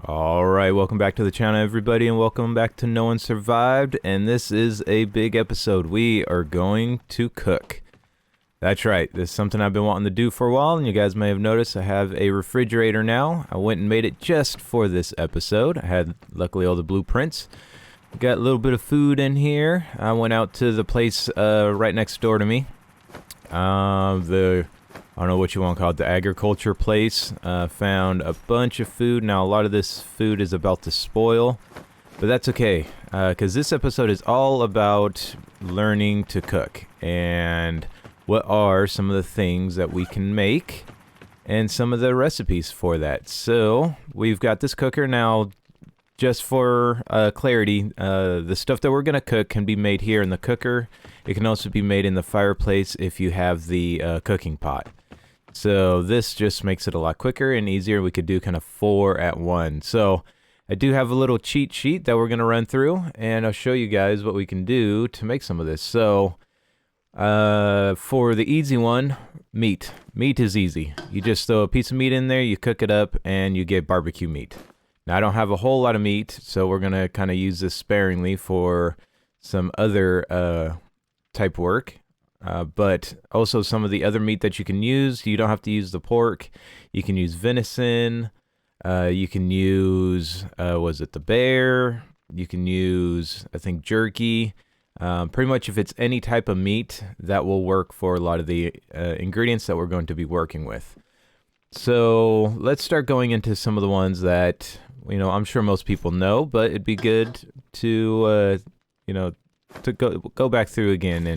Alright, welcome back to the channel everybody, and welcome back to No One Survived, and this is a big episode. We are going to cook. That's right, this is something I've been wanting to do for a while, and you guys may have noticed I have a refrigerator now. I went and made it just for this episode. I had, luckily, all the blueprints. Got a little bit of food in here. I went out to the place right next door to me. I don't know what you want to call it, the agriculture place. Found a bunch of food. Now, a lot of this food is about to spoil, but that's okay, because this episode is all about learning to cook, and what are some of the things that we can make, and some of the recipes for that. So, we've got this cooker now. Just for clarity, the stuff that we're going to cook can be made here in the cooker. It can also be made in the fireplace if you have the cooking pot. So this just makes it a lot quicker and easier. We could do kind of 4 at 1. So I do have a little cheat sheet that we're going to run through, and I'll show you guys what we can do to make some of this. So for the easy one, meat. Meat is easy. You just throw a piece of meat in there, you cook it up, and you get barbecue meat. Now, I don't have a whole lot of meat, so we're going to kind of use this sparingly for some other type work. But also some of the other meat that you can use, you don't have to use the pork. You can use venison. You can use, was it the bear? You can use, I think, jerky. Pretty much if it's any type of meat, that will work for a lot of the ingredients that we're going to be working with. So let's start going into some of the ones that, I'm sure most people know, but it'd be good to, to go back through again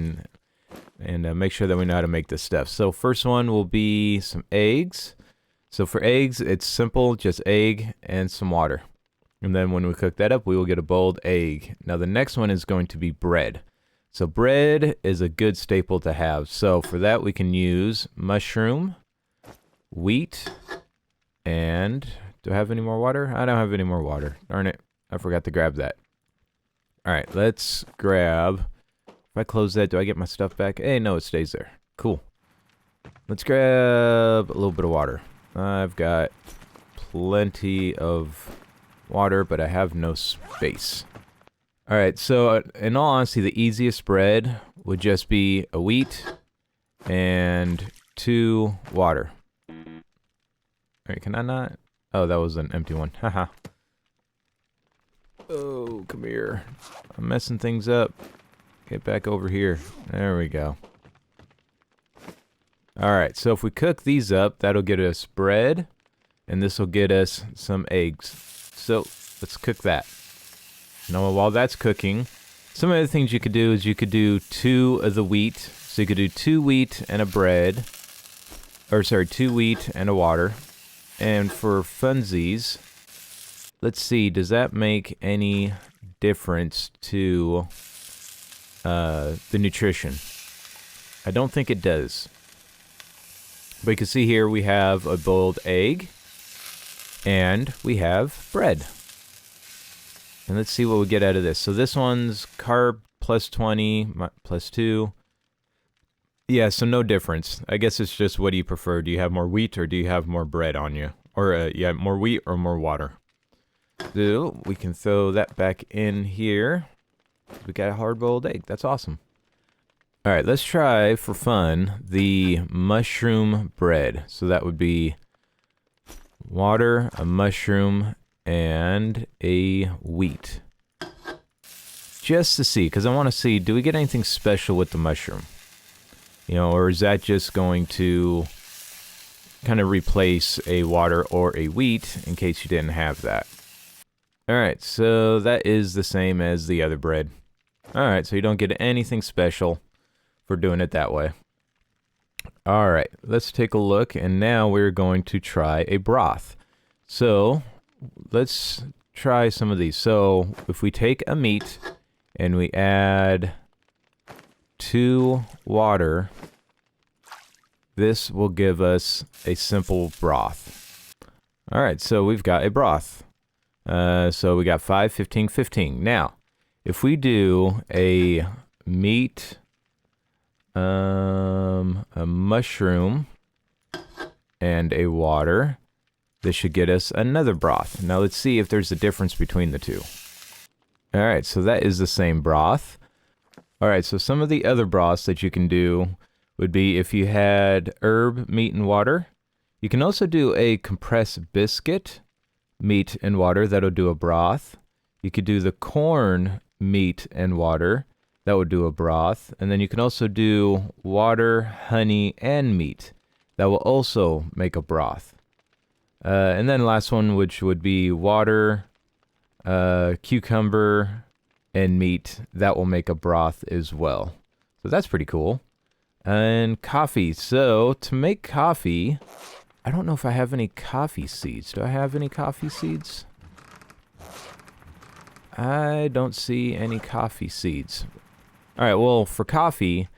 and make sure that we know how to make this stuff. So first one will be some eggs. So for eggs, it's simple, just egg and some water. And then when we cook that up, we will get a boiled egg. Now the next one is going to be bread. So bread is a good staple to have. So for that, we can use mushroom, wheat, and do I have any more water? I don't have any more water. Darn it. I forgot to grab that. All right, let's grab. If I close that, do I get my stuff back? Hey, no, it stays there. Cool. Let's grab a little bit of water. I've got plenty of water, but I have no space. All right, so in all honesty, the easiest bread would just be a wheat and 2 water. All right, can I not? Oh, that was an empty one. Haha. Oh, come here. I'm messing things up. Get back over here. There we go. Alright, so if we cook these up, that'll get us bread, and this will get us some eggs. So, let's cook that. Now, while that's cooking, some other things you could do is you could do 2 of the wheat. So you could do 2 wheat and a bread. Or, sorry, 2 wheat and a water. And for funsies, let's see, does that make any difference to the nutrition? I don't think it does. But you can see here we have a boiled egg and we have bread. And let's see what we get out of this. So this one's carb plus 20, plus 2. Yeah, so no difference. I guess it's just what do you prefer? Do you have more wheat or do you have more bread on you? Or, yeah, more wheat or more water. So we can throw that back in here. We got a hard-boiled egg. That's awesome. All right, let's try, for fun, the mushroom bread. So that would be water, a mushroom, and a wheat. Just to see, because I want to see, do we get anything special with the mushroom? Or is that just going to kind of replace a water or a wheat in case you didn't have that? All right, so that is the same as the other bread. All right, so you don't get anything special for doing it that way. All right, let's take a look, and now we're going to try a broth. So let's try some of these. So if we take a meat and we add 2 water, this will give us a simple broth. All right, so we've got a broth. So we got 5, 15, 15. Now, if we do a meat, a mushroom, and a water, this should get us another broth. Now let's see if there's a difference between the two. Alright, so that is the same broth. Alright, so some of the other broths that you can do would be if you had herb, meat, and water. You can also do a compressed biscuit, meat, and water. That'll do a broth. You could do the corn, meat, and water. That would do a broth. And then you can also do water, honey, and meat. That will also make a broth. And then last one, which would be water, cucumber, and meat. That will make a broth as well. So that's pretty cool. And coffee. So to make coffee, I don't know if I have any coffee seeds. Do I have any coffee seeds? I don't see any coffee seeds. Alright, well, for coffee,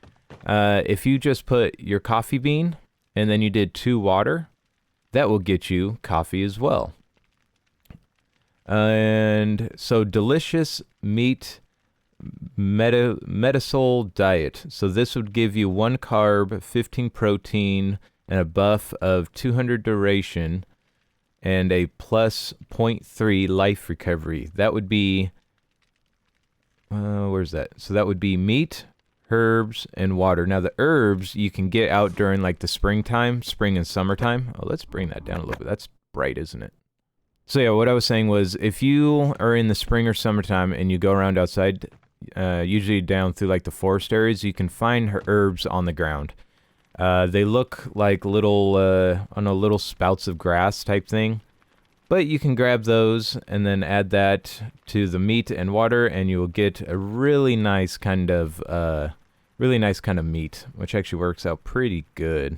if you just put your coffee bean and then you did 2 water, that will get you coffee as well. And so delicious meat Metasol diet. So this would give you 1 carb, 15 protein, and a buff of 200 duration, and a plus 0.3 life recovery. That would be, where's that? So that would be meat, herbs, and water. Now the herbs you can get out during like the springtime, spring and summertime. Oh, let's bring that down a little bit. That's bright, isn't it? So yeah, what I was saying was if you are in the spring or summertime and you go around outside, usually down through like the forest areas, you can find herbs on the ground. They look like little, I don't know, little spouts of grass type thing. But you can grab those and then add that to the meat and water, and you will get a really nice kind of meat, which actually works out pretty good.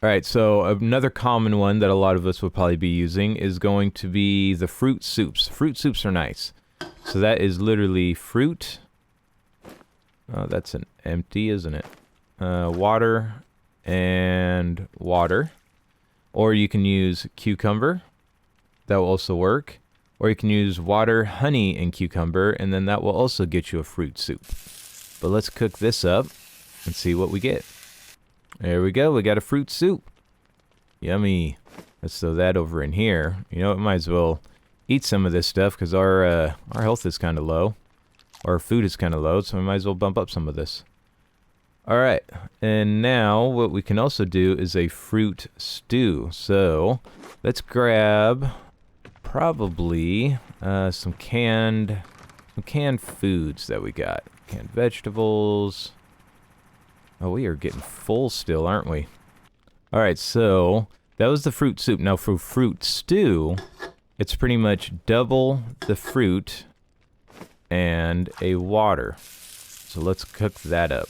All right, so another common one that a lot of us would probably be using is going to be the fruit soups. Fruit soups are nice. So that is literally fruit. Oh, that's an empty, isn't it? Water and water. Or you can use cucumber. That will also work. Or you can use water, honey, and cucumber, and then that will also get you a fruit soup. But let's cook this up and see what we get. There we go, we got a fruit soup. Yummy. Let's throw that over in here. You know, we might as well eat some of this stuff because our health is kind of low. Our food is kind of low, so we might as well bump up some of this. Alright, and now what we can also do is a fruit stew. So, let's grab probably some canned foods that we got. Canned vegetables. Oh, we are getting full still, aren't we? Alright, so that was the fruit soup. Now for fruit stew, it's pretty much double the fruit and a water. So let's cook that up.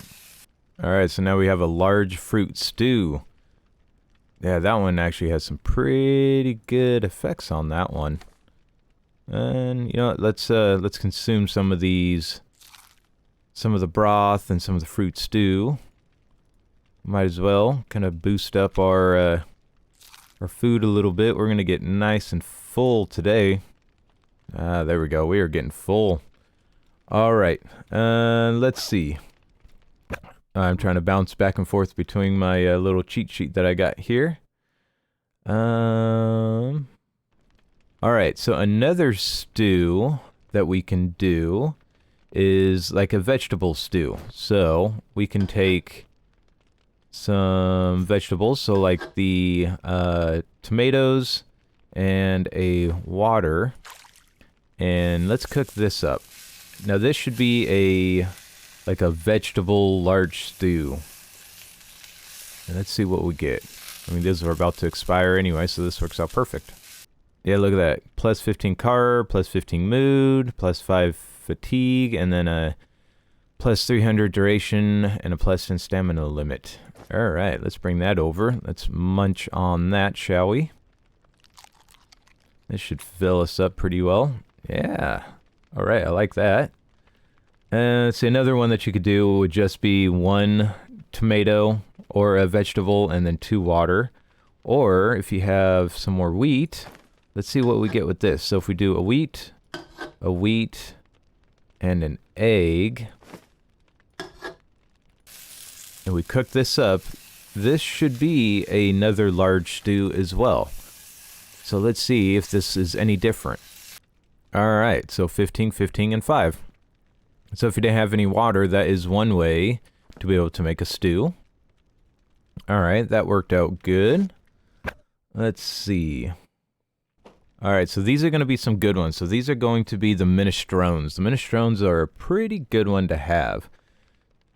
Alright, so now we have a large fruit stew. Yeah, that one actually has some pretty good effects on that one. And, you know what, let's consume some of these, some of the broth and some of the fruit stew. Might as well kind of boost up our food a little bit. We're going to get nice and full today. There we go. We are getting full. Alright, let's see. I'm trying to bounce back and forth between my little cheat sheet that I got here. Alright, so another stew that we can do is like a vegetable stew. So we can take some vegetables, so like the tomatoes and a water, and let's cook this up. Now this should be like a vegetable large stew, and let's see what we get. I mean, these are about to expire anyway, so this works out perfect. Yeah, look at that. Plus 15 carb, plus 15 mood, plus 5 fatigue, and then a plus 300 duration, and a plus 10 stamina limit. Alright, let's bring that over. Let's munch on that, shall we? This should fill us up pretty well. Yeah. Alright, I like that. Let's see, another one that you could do would just be 1 tomato or a vegetable and then 2 water. Or if you have some more wheat, let's see what we get with this. So if we do a wheat, and an egg, and we cook this up, this should be another large stew as well. So let's see if this is any different. Alright, so 15, 15, and 5. So if you didn't have any water, that is one way to be able to make a stew. Alright, that worked out good. Let's see. Alright, so these are going to be some good ones. So these are going to be the minestrones. The minestrones are a pretty good one to have.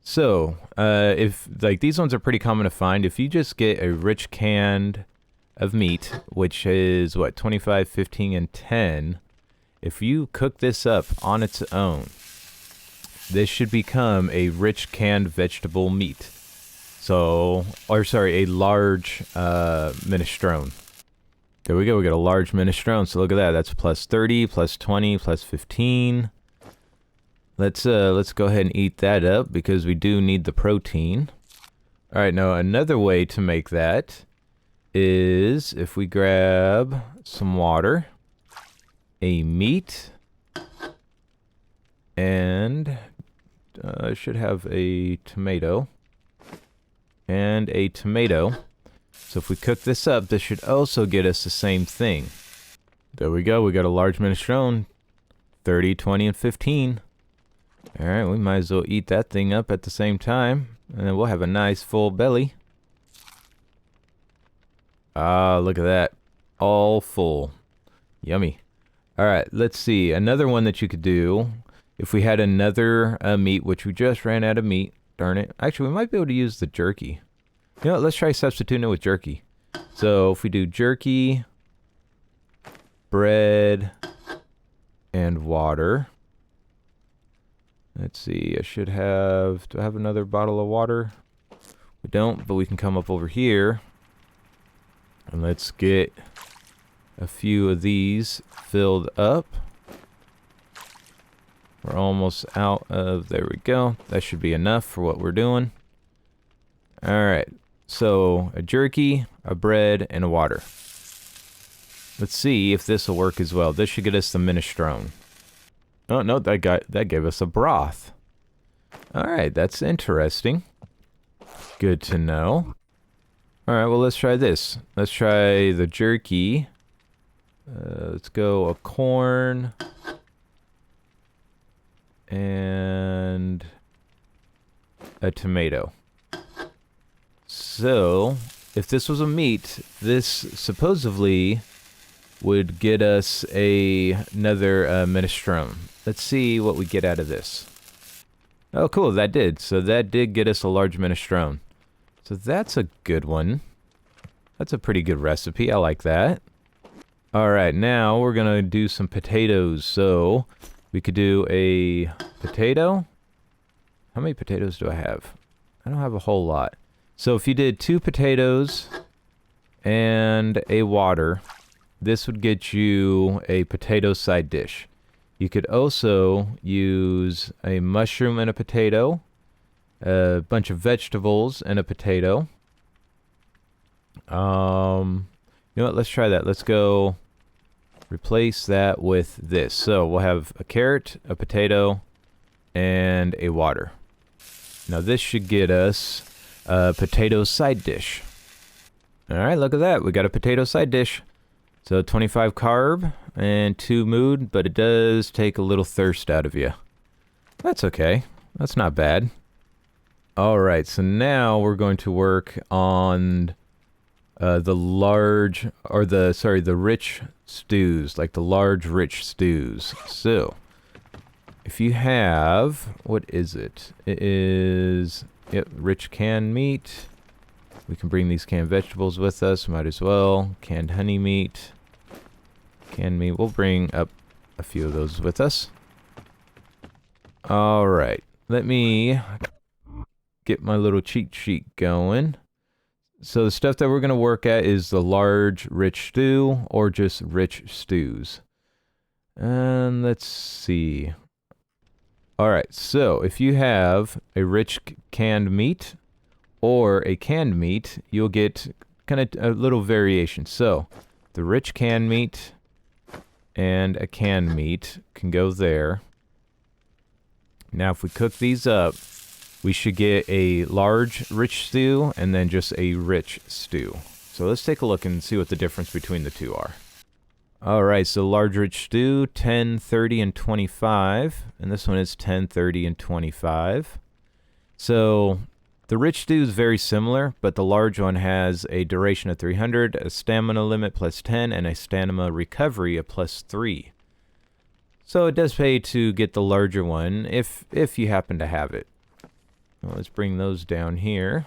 So, if, like, these ones are pretty common to find. If you just get a rich can of meat, which is, what, 25, 15, and 10, if you cook this up on its own, this should become a rich canned vegetable meat. So, or sorry, a large minestrone. There we go, we got a large minestrone. So look at that, that's plus 30, plus 20, plus 15. Let's go ahead and eat that up because we do need the protein. All right, now another way to make that is if we grab some water, a meat, and I should have a tomato, and a tomato. So if we cook this up, this should also get us the same thing. There we go, we got a large minestrone, 30, 20, and 15. Alright, we might as well eat that thing up at the same time, and then we'll have a nice full belly. Ah, look at that. All full. Yummy. Alright, let's see. Another one that you could do, if we had another meat, which we just ran out of meat. Darn it. Actually, we might be able to use the jerky. You know what, let's try substituting it with jerky. So, if we do jerky, bread, and water. Let's see, I should have... Do I have another bottle of water? We don't, but we can come up over here. And let's get a few of these filled up. We're almost out of... There we go. That should be enough for what we're doing. Alright, so a jerky, a bread, and a water. Let's see if this will work as well. This should get us the minestrone. Oh, no, that gave us a broth. Alright, that's interesting. Good to know. Alright, well, let's try this. Let's try the jerky. Let's go a corn. And a tomato. So, if this was a meat, this supposedly would get us another minestrone. Let's see what we get out of this. Oh, cool, that did. So that did get us a large minestrone. So that's a good one. That's a pretty good recipe. I like that. Alright, now we're going to do some potatoes. So we could do a potato. How many potatoes do I have? I don't have a whole lot. So if you did 2 potatoes and a water, this would get you a potato side dish. You could also use a mushroom and a potato, a bunch of vegetables and a potato. You know what? Let's try that. Let's go replace that with this. So we'll have a carrot, a potato, and a water. Now this should get us a potato side dish. All right, look at that. We got a potato side dish. So 25 carb and 2 mood, but it does take a little thirst out of you. That's okay. That's not bad. All right, so now we're going to work on the rich stews, like the large rich stews. So if you have, what is it? It is, yep, rich canned meat. We can bring these canned vegetables with us, might as well. Canned honey meat. Canned meat, we'll bring up a few of those with us. Alright, let me get my little cheat sheet going. So the stuff that we're going to work at is the large rich stew, or just rich stews. And let's see. Alright, so if you have a rich canned meat, or a canned meat, you'll get kind of a little variation. So, the rich canned meat and a canned meat can go there. Now, if we cook these up, we should get a large rich stew and then just a rich stew. So let's take a look and see what the difference between the two are. Alright, so large rich stew, 10, 30, and 25. And this one is 10, 30, and 25. So the rich stew is very similar, but the large one has a duration of 300, a stamina limit plus 10, and a stamina recovery of plus 3. So it does pay to get the larger one if you happen to have it. Well, let's bring those down here.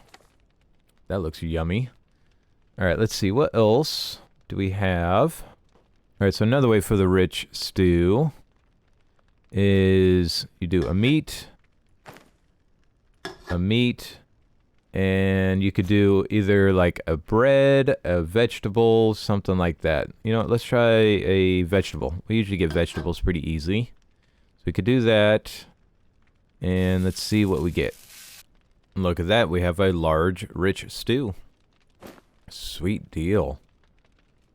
That looks yummy. Alright, let's see. What else do we have? Alright, so another way for the rich stew is you do a meat, and you could do either like a bread, a vegetable, something like that. You know, let's try a vegetable. We usually get vegetables pretty easy. So we could do that, and let's see what we get. Look at that, we have a large, rich stew. Sweet deal.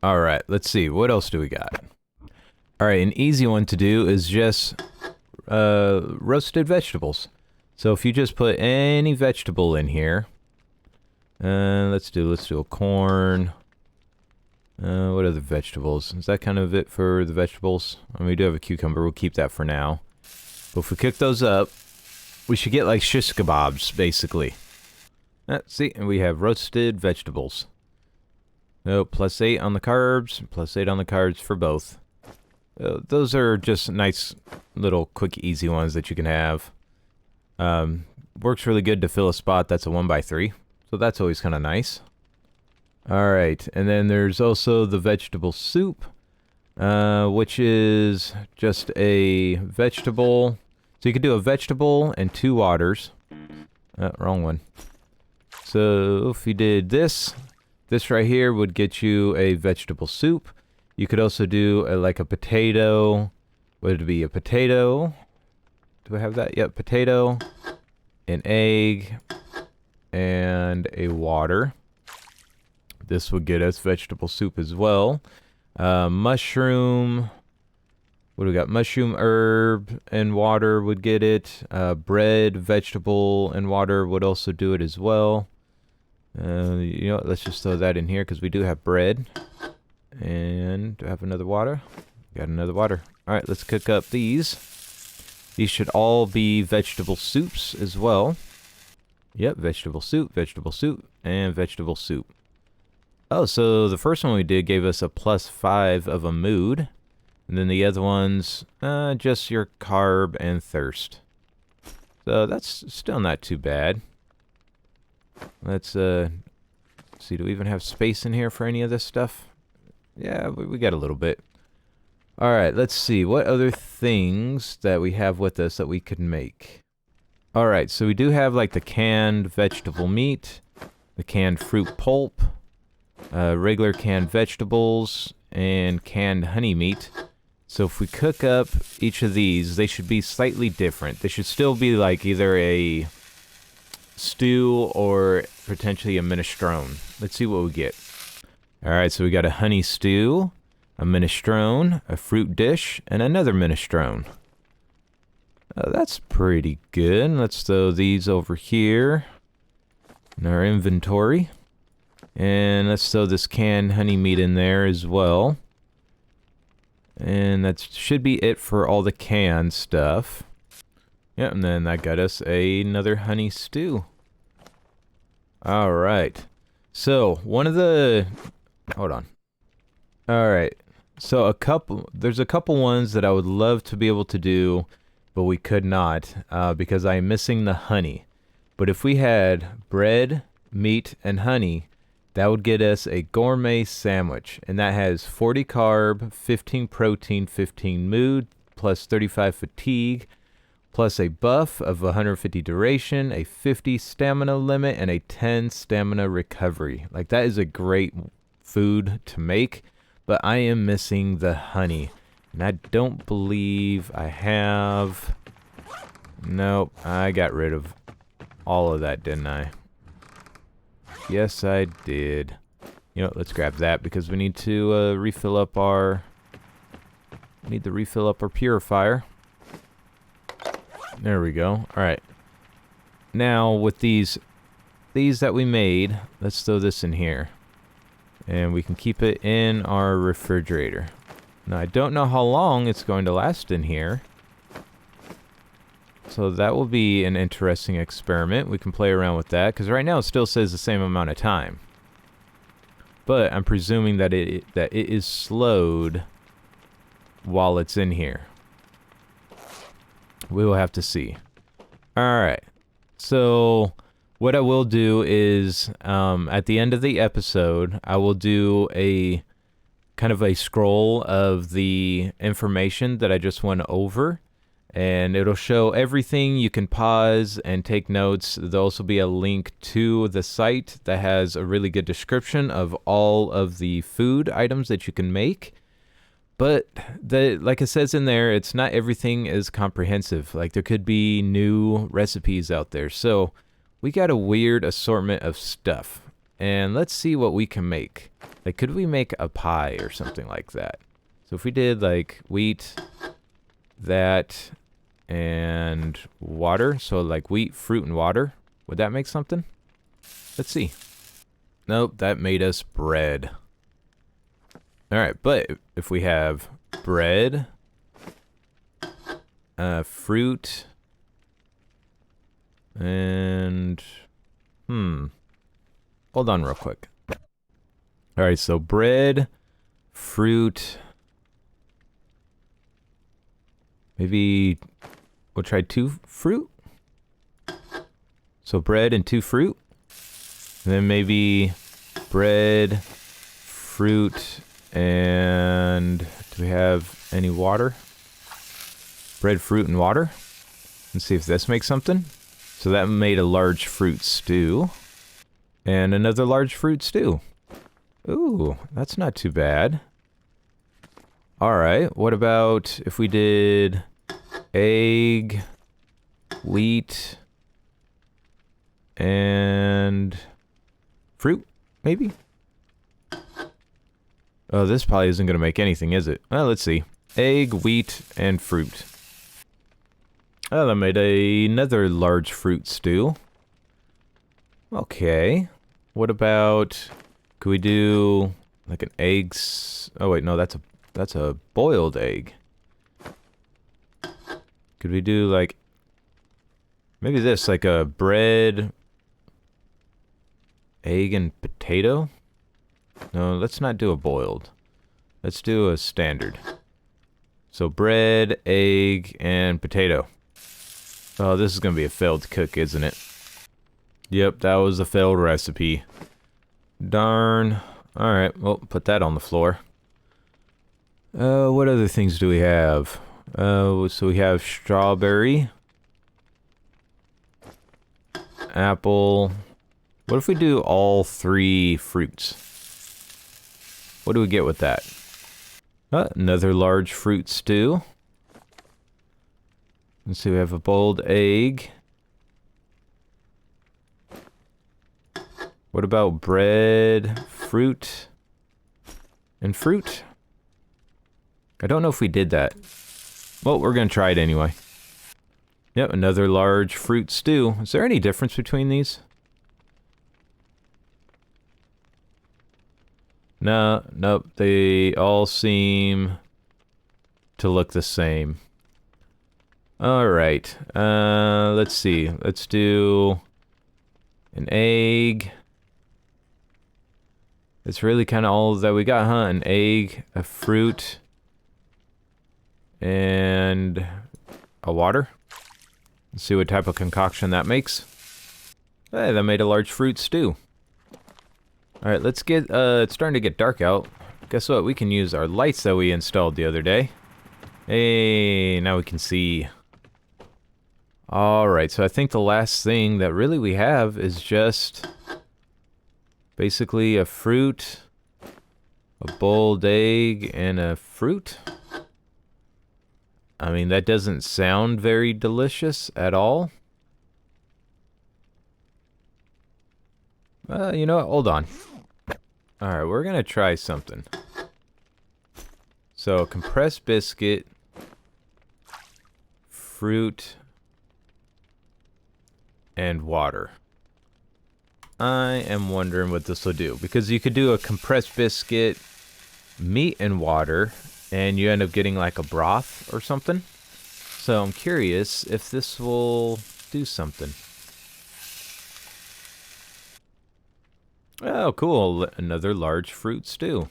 Alright, let's see, what else do we got? Alright, an easy one to do is just roasted vegetables. So if you just put any vegetable in here, let's do a corn. What other vegetables? Is that kind of it for the vegetables? I mean, we do have a cucumber, we'll keep that for now. But if we cook those up, we should get like shish kebabs, basically. See, and we have roasted vegetables. Oh, +8 on the carbs, +8 on the carbs for both. Those are just nice little quick easy ones that you can have. Works really good to fill a spot that's a 1x3, so that's always kind of nice. Alright, and then there's also the vegetable soup, which is just a vegetable. So you could do a vegetable and 2 waters. Wrong one. So if you did this right here would get you a vegetable soup. You could also do like a potato. Would it be a potato? Do I have that? Yep, potato, an egg, and a water. This would get us vegetable soup as well. Mushroom. What do we got? Mushroom, herb, and water would get it. Bread, vegetable, and water would also do it as well. You know what? Let's just throw that in here because we do have bread. And do I have another water? Got another water. Alright, let's cook up these. These should all be vegetable soups as well. Yep, vegetable soup, and vegetable soup. Oh, so the first one we did gave us a +5 of a mood. And then the other ones, just your carb and thirst. So that's still not too bad. Let's see, do we even have space in here for any of this stuff? Yeah, we got a little bit. Alright, let's see. What other things that we have with us that we could make? Alright, so we do have like the canned vegetable meat, the canned fruit pulp, regular canned vegetables, and canned honey meat. So if we cook up each of these, they should be slightly different. They should still be like either a stew or potentially a minestrone. Let's see what we get. Alright, so we got a honey stew, a minestrone, a fruit dish, and another minestrone. That's pretty good. Let's throw these over here in our inventory. And let's throw this canned honey meat in there as well. And that should be it for all the canned stuff. Yeah, and then that got us another honey stew. Alright. So, one of the... Hold on. Alright. So, there's a couple ones that I would love to be able to do, but we could not, because I'm missing the honey. But if we had bread, meat, and honey, that would get us a gourmet sandwich. And that has 40 carb, 15 protein, 15 mood, plus 35 fatigue, plus a buff of 150 duration, a 50 stamina limit, and a 10 stamina recovery. Like, that is a great food to make, but I am missing the honey. And I don't believe I have... Nope, I got rid of all of that, didn't I? Yes, I did. You know, let's grab that because we need to refill up our... Need to refill up our purifier. There we go. Alright. Now, with these that we made, let's throw this in here. And we can keep it in our refrigerator. Now, I don't know how long it's going to last in here. So that will be an interesting experiment. We can play around with that, because right now it still says the same amount of time. But I'm presuming that it is slowed while it's in here. We will have to see. Alright. So what I will do is, at the end of the episode, I will do a kind of a scroll of the information that I just went over. And it'll show everything. You can pause and take notes. There'll also be a link to the site that has a really good description of all of the food items that you can make. But like it says in there, it's not everything is comprehensive. Like there could be new recipes out there. So we got a weird assortment of stuff. And let's see what we can make. Like could we make a pie or something like that? So if we did like wheat, that, and water. So like wheat, fruit, and water. Would that make something? Let's see. Nope, that made us bread. Alright, but if we have bread, fruit, and... Hold on real quick. Alright, so bread, fruit... Maybe we'll try 2 fruit. So bread and 2 fruit. And then maybe bread, fruit, and do we have any water? Bread, fruit, and water. Let's see if this makes something. So that made a large fruit stew. And another large fruit stew. Ooh, that's not too bad. Alright, what about if we did egg, wheat, and fruit, maybe? Oh, this probably isn't going to make anything, is it? Well, let's see. Egg, wheat, and fruit. Oh, that made another large fruit stew. Okay. What about... Could we do like an egg... Oh, wait, no, that's a boiled egg. Could we do like... Maybe this, like a bread... Egg and potato? No, let's not do a boiled. Let's do a standard. So bread, egg, and potato. Oh, this is gonna be a failed cook, isn't it? Yep, that was a failed recipe. Darn. Alright, well, put that on the floor. What other things do we have? So we have strawberry. Apple. What if we do all 3 fruits? What do we get with that? Another large fruit stew. Let's see, we have a boiled egg. What about bread, fruit, and fruit? I don't know if we did that. Well, we're gonna try it anyway. Yep, another large fruit stew. Is there any difference between these? No, nope. They all seem to look the same. Alright, let's see. Let's do an egg. It's really kind of all that we got, huh? An egg, a fruit, and a water. Let's see what type of concoction that makes. Hey, that made a large fruit stew. Alright, let's get, it's starting to get dark out. Guess what? We can use our lights that we installed the other day. Hey, now we can see. Alright, so I think the last thing that really we have is just basically a fruit, a boiled egg, and a fruit. I mean, that doesn't sound very delicious at all. You know what? Hold on. Alright, we're gonna try something. So, compressed biscuit, fruit, and water. I am wondering what this will do, because you could do a compressed biscuit, meat and water, and you end up getting like a broth or something. So I'm curious if this will do something. Oh, cool. Another large fruit stew.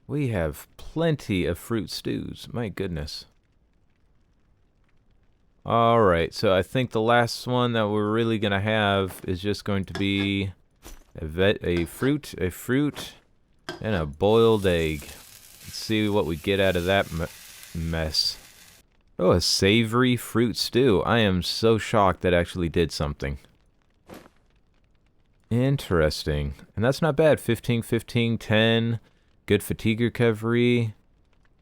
We have plenty of fruit stews. My goodness. Alright, so I think the last one that we're really going to have is just going to be a fruit, and a boiled egg. Let's see what we get out of that mess. Oh, a savory fruit stew. I am so shocked that actually did something. Interesting. And that's not bad. 15, 15, 10. Good fatigue recovery.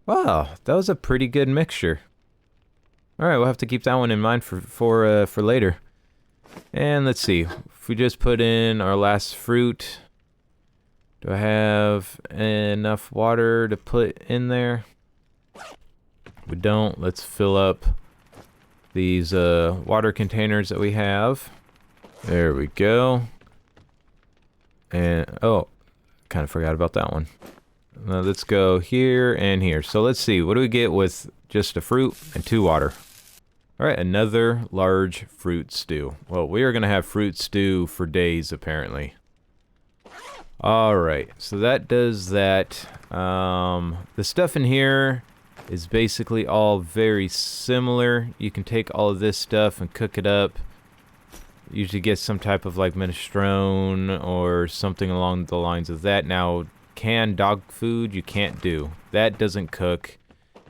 Wow, that was a pretty good mixture. Alright, we'll have to keep that one in mind for later. And let's see. If we just put in our last fruit, do I have enough water to put in there? We don't. Let's fill up these water containers that we have. There we go. And, oh, kind of forgot about that one. Now let's go here and here. So let's see. What do we get with just a fruit and 2 water? Alright, another large fruit stew. Well, we are going to have fruit stew for days, apparently. Alright, so that does that. The stuff in here is basically all very similar. You can take all of this stuff and cook it up. Usually get some type of like minestrone or something along the lines of that. Now, canned dog food you can't do. That doesn't cook.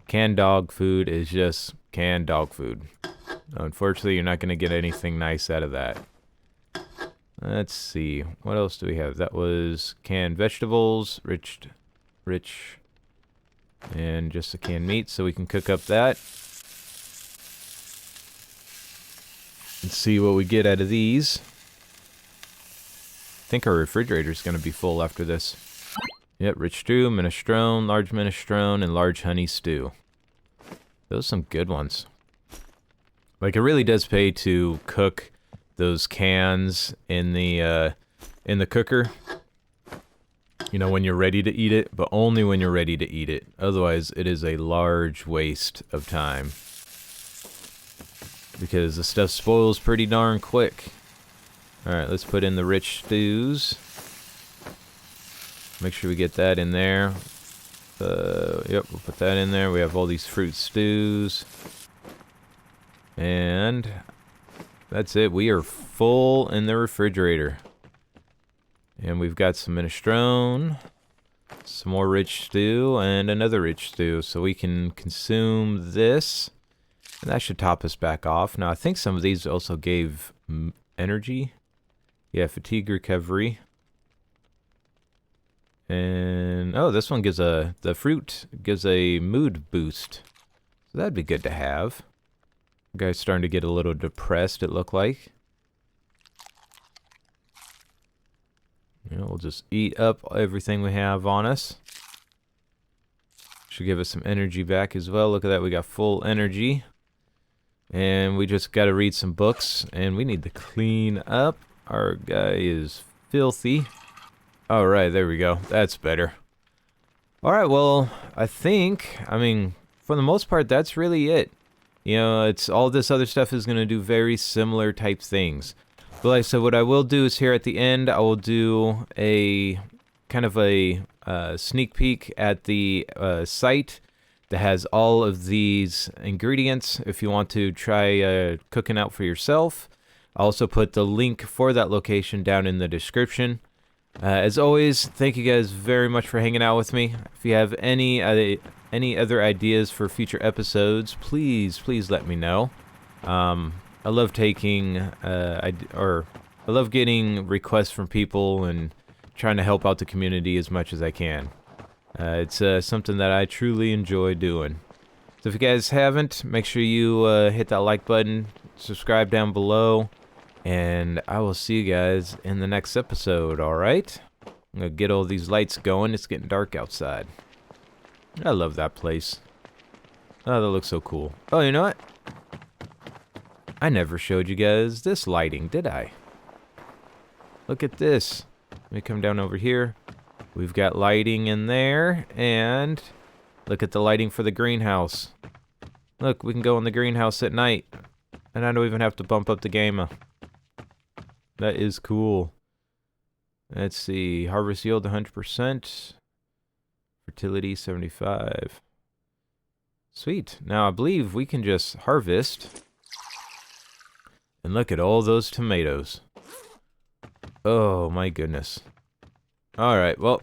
Canned dog food is just canned dog food. Unfortunately, you're not going to get anything nice out of that. Let's see. What else do we have? That was canned vegetables, rich, and just a canned meat, so we can cook up that. Let's see what we get out of these. I think our refrigerator is going to be full after this. Yep, rich stew, minestrone, and large honey stew. Those are some good ones. Like, it really does pay to cook those cans in the cooker. You know, when you're ready to eat it, but only when you're ready to eat it. Otherwise, it is a large waste of time. Because the stuff spoils pretty darn quick. Alright, let's put in the rich stews. Make sure we get that in there. Yep, we'll put that in there. We have all these fruit stews. And that's it. We are full in the refrigerator. And we've got some minestrone, some more rich stew, and another rich stew. So we can consume this. And that should top us back off. Now, I think some of these also gave energy. Yeah, fatigue recovery. And, oh, this one gives the fruit gives a mood boost. So that'd be good to have. The guy's starting to get a little depressed, it looked like. You know, we'll just eat up everything we have on us. Should give us some energy back as well. Look at that, we got full energy. And we just got to read some books, and we need to clean up. Our guy is filthy. Alright, there we go. That's better. Alright, well, I mean, for the most part, that's really it. You know, it's all this other stuff is going to do very similar type things. But like I said, what I will do is here at the end, I will do a kind of a sneak peek at the site that has all of these ingredients if you want to try cooking out for yourself. I'll also put the link for that location down in the description. As always, thank you guys very much for hanging out with me. If you have any other ideas for future episodes, please let me know. I love taking I love getting requests from people and trying to help out the community as much as I can. It's something that I truly enjoy doing. So if you guys haven't, make sure you hit that like button, subscribe down below, and I will see you guys in the next episode, alright? I'm gonna get all these lights going. It's getting dark outside. I love that place. Oh, that looks so cool. Oh, you know what? I never showed you guys this lighting, did I? Look at this. Let me come down over here. We've got lighting in there, and Look at the lighting for the greenhouse. Look, we can go in the greenhouse at night. And I don't even have to bump up the game. That is cool. Let's see. Harvest yield 100%. Fertility 75. Sweet. Now I believe we can just harvest. And look at all those tomatoes. Oh my goodness. Alright, well,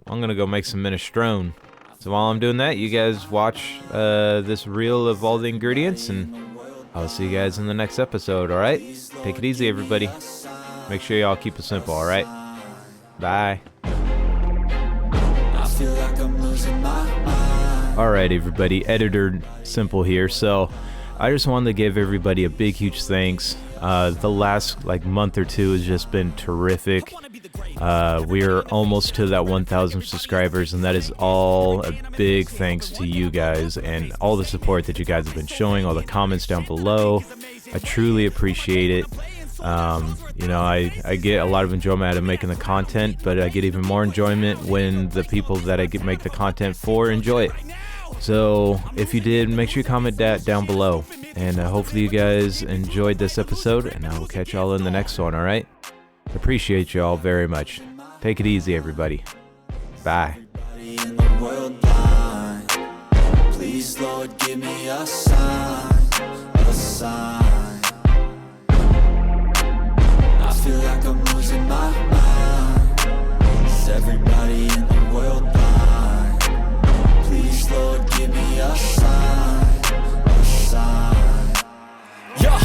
I'm gonna go make some minestrone. So while I'm doing that, you guys watch this reel of all the ingredients, and I'll see you guys in the next episode, alright? Take it easy, everybody. Make sure y'all keep it simple, alright? Bye. Alright, everybody, Editor Simple here. So I just wanted to give everybody a big, huge thanks. The last month or two has just been terrific. We're almost to that 1,000 subscribers, and that is all a big thanks to you guys and all the support that you guys have been showing, all the comments down below. I truly appreciate it. You know, I get a lot of enjoyment out of making the content, but I get even more enjoyment when the people that I make the content for enjoy it. So if you did, make sure you comment that down below, and hopefully you guys enjoyed this episode, and I will catch y'all in the next one, alright? Appreciate y'all very much. Take it easy, everybody. Bye. Please, Lord, give me a sign, a sign. I feel like I'm losing my mind. Is everybody in the world blind? Please, Lord, give me a sign, a sign. Yeah.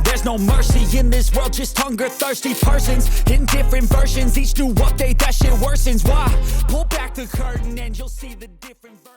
There's no mercy in this world, just hunger-thirsty persons in different versions. Each new update, that shit worsens. Why? Pull back the curtain and you'll see the different versions.